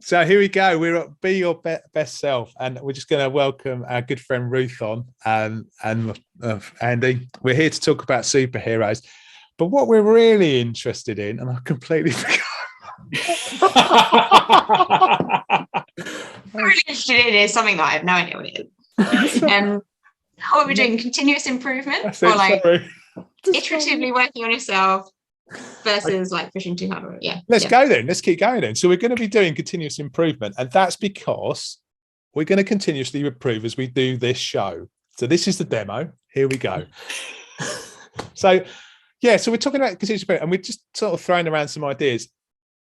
So here we go. We're at Be Your Best Self, and we're just going to welcome our good friend Ruth on, and Andy. We're here to talk about superheroes, but what we're really interested in, and I completely forgot. Really interested in is something that I have no idea what it is. What are we doing? Continuous improvement, or like iteratively working on yourself versus like pushing too hard? Yeah. Let's go then. Let's keep going then. So we're going to be doing continuous improvement, and that's because we're going to continuously improve as we do this show. So this is the demo. Here we go. So we're talking about continuous improvement, and we're just sort of throwing around some ideas.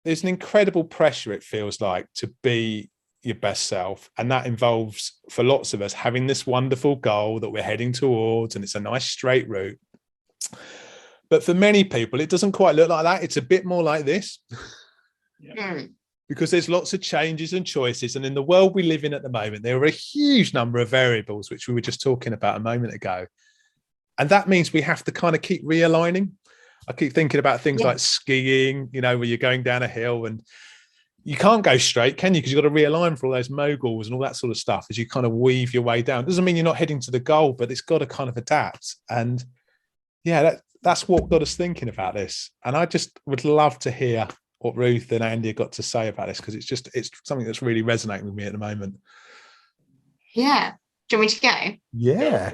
There's an incredible pressure, it feels like, to be your best self, and that involves, for lots of us, having this wonderful goal that we're heading towards, and it's a nice straight route. But for many people, it doesn't quite look like that. It's a bit more like this. Yeah. Because there's lots of changes and choices. And in the world we live in at the moment, there are a huge number of variables, which we were just talking about a moment ago. And that means we have to kind of keep realigning. I keep thinking about things like skiing, where you're going down a hill and you can't go straight, can you? Because you've got to realign for all those moguls and all that sort of stuff as you kind of weave your way down. It doesn't mean you're not heading to the goal, but it's got to kind of adapt. And that's what got us thinking about this. And I just would love to hear what Ruth and Andy got to say about this, because it's something that's really resonating with me at the moment. Yeah. Do you want me to go? Yeah.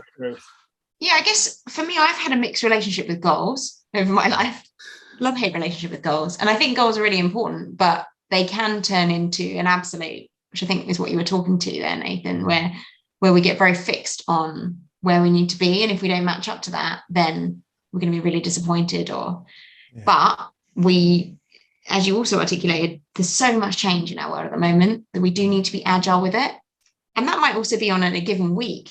Yeah, I guess for me, I've had a mixed relationship with goals over my life. Love-hate relationship with goals. And I think goals are really important, but they can turn into an absolute, which I think is what you were talking to there, Nathan, where we get very fixed on where we need to be. And if we don't match up to that, then we're going to be really disappointed. But we, as you also articulated, there's so much change in our world at the moment that we do need to be agile with it. And that might also be on a given week.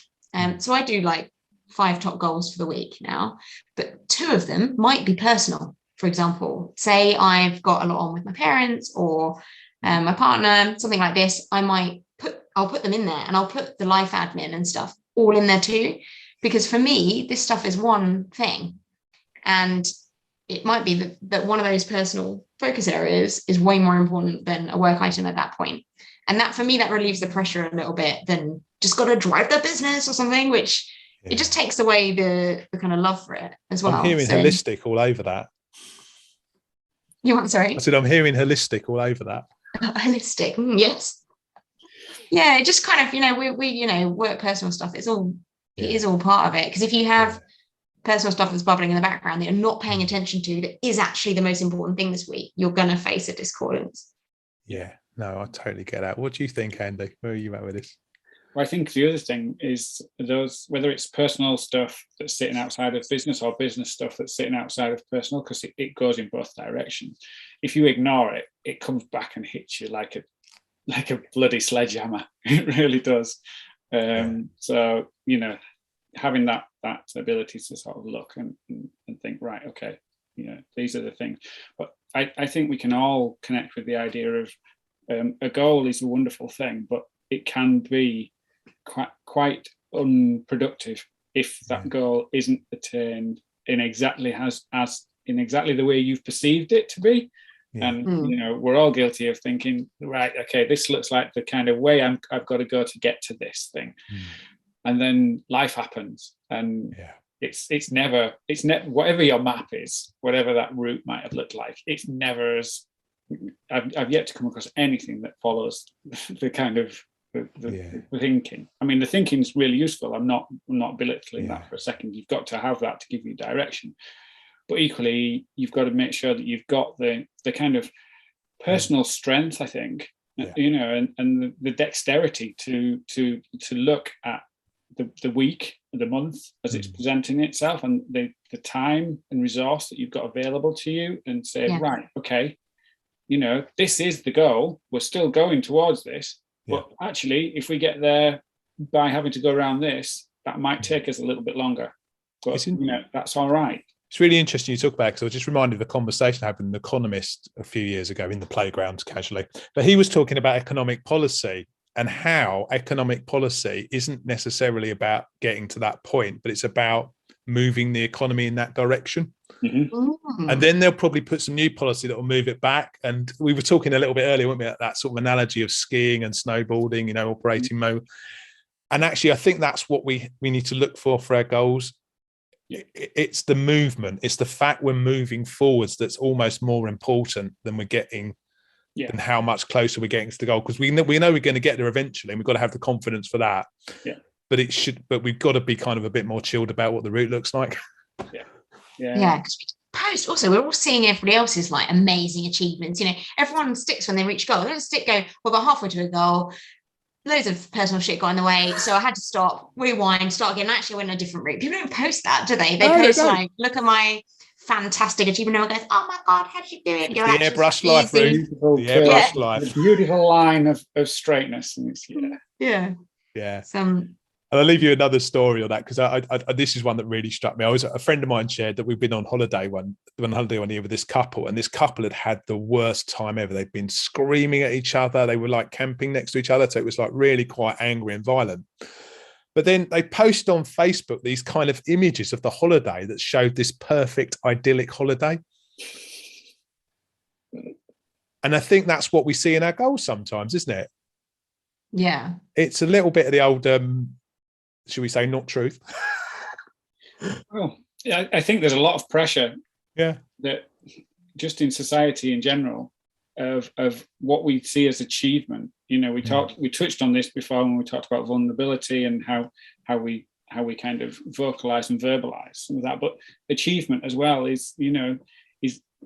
So I do like 5 top goals for the week now, but 2 of them might be personal. For example, say I've got a lot on with my parents or my partner, something like this. I'll put them in there, and I'll put the life admin and stuff all in there too, because for me, this stuff is one thing. And it might be that one of those personal focus areas is way more important than a work item at that point. And that, for me, that relieves the pressure a little bit than just got to drive the business or something, which it just takes away the kind of love for it as well. I'm hearing holistic all over that. You want, sorry? I said, I'm hearing holistic all over that. Holistic, yes. Yeah, it just kind of, we work personal stuff. It is all part of it. Because if you have personal stuff that's bubbling in the background that you're not paying attention to, that is actually the most important thing this week, you're going to face a discordance. Yeah, no, I totally get that. What do you think, Andy? Where are you at with this? Well, I think the other thing is whether it's personal stuff that's sitting outside of business or business stuff that's sitting outside of personal, because it goes in both directions. If you ignore it, it comes back and hits you like a bloody sledgehammer. It really does. So, having that ability to sort of look and think, right, okay, these are the things. But I think we can all connect with the idea of a goal is a wonderful thing, but it can be quite unproductive if that goal isn't attained in exactly in exactly the way you've perceived it to be. And we're all guilty of thinking, right, okay, this looks like the kind of way I've got to go to get to this thing. And then life happens, and it's never whatever your map is, whatever that route might have looked like, it's never as I've yet to come across anything that follows the kind of the thinking. I mean, the thinking's really useful. I'm not belittling that for a second. You've got to have that to give you direction, but equally, you've got to make sure that you've got the kind of personal strength, I think, and the dexterity to look at the week, the month as it's presenting itself, and the time and resource that you've got available to you, and say, right, okay, this is the goal. We're still going towards this. But actually, if we get there by having to go around this, that might take us a little bit longer. But, that's all right. It's really interesting you talk about it, because I was just reminded of a conversation I had with an economist a few years ago in the playground casually. But he was talking about economic policy and how economic policy isn't necessarily about getting to that point, but it's about moving the economy in that direction. Mm-hmm. And then they'll probably put some new policy that will move it back. And we were talking a little bit earlier, weren't we, at that sort of analogy of skiing and snowboarding, you know, operating mode. And actually, I think that's what we need to look for our goals. Yeah. It's the movement. It's the fact we're moving forwards that's almost more important than we're getting, and how much closer we're getting to the goal. Because we know we're going to get there eventually, and we've got to have the confidence for that. Yeah. But we've got to be kind of a bit more chilled about what the route looks like. Yeah, because we post also, we're all seeing everybody else's like amazing achievements. You know, everyone sticks when they reach goal. They don't stick go, well, got halfway to a goal, loads of personal shit got in the way, so I had to stop, rewind, start again. Actually, I went a different route. People don't post that, do they? They post like, look at my fantastic achievement. Everyone goes, oh my god, how did you do it? The airbrush life, Ruth. The airbrush life. The beautiful line of straightness. And it's, yeah. And I'll leave you another story on that, because I this is one that really struck me. A friend of mine shared that we've been on holiday one year with this couple, and this couple had the worst time ever. They'd been screaming at each other. They were like camping next to each other, so it was like really quite angry and violent. But then they posted on Facebook these kind of images of the holiday that showed this perfect, idyllic holiday. And I think that's what we see in our goals sometimes, isn't it? Yeah. It's a little bit of the old, should we say, not truth? Well, yeah, I think there's a lot of pressure. Yeah. That just in society in general of what we see as achievement. You know, we touched on this before when we talked about vulnerability and how we kind of vocalize and verbalize some of that. But achievement as well is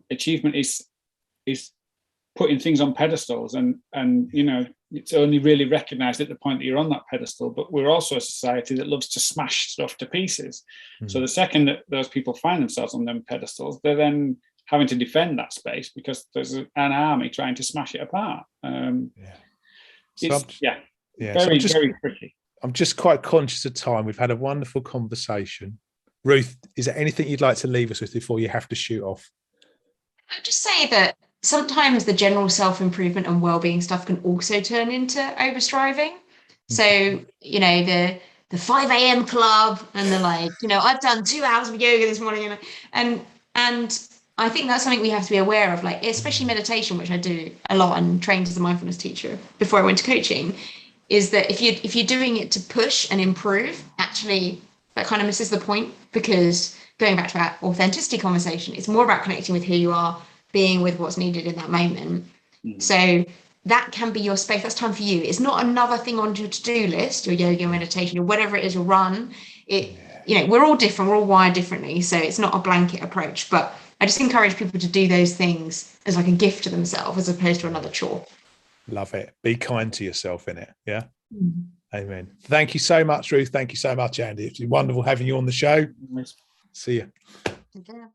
achievement is putting things on pedestals, and you know, it's only really recognized at the point that you're on that pedestal. But we're also a society that loves to smash stuff to pieces. So the second that those people find themselves on them pedestals, they're then having to defend that space because there's an army trying to smash it apart. Very tricky. I'm just quite conscious of time. We've had a wonderful conversation. Ruth, is there anything you'd like to leave us with before you have to shoot off? I'd just say that sometimes the general self-improvement and well-being stuff can also turn into overstriving. So, you know, the 5 a.m. club and the like, you know, I've done 2 hours of yoga this morning, and I think that's something we have to be aware of, like especially meditation, which I do a lot and trained as a mindfulness teacher before I went to coaching, is that if you're doing it to push and improve, actually that kind of misses the point, because going back to our authenticity conversation, it's more about connecting with who you are, being with what's needed in that moment. So that can be your space. That's time for you. It's not another thing on your to-do list, your yoga, meditation, or whatever it is, your run. You know, we're all different. We're all wired differently. So it's not a blanket approach, but I just encourage people to do those things as like a gift to themselves as opposed to another chore. Love it. Be kind to yourself in it. Yeah. Amen. Thank you so much, Ruth. Thank you so much, Andy. It's been wonderful having you on the show. See you. Take care.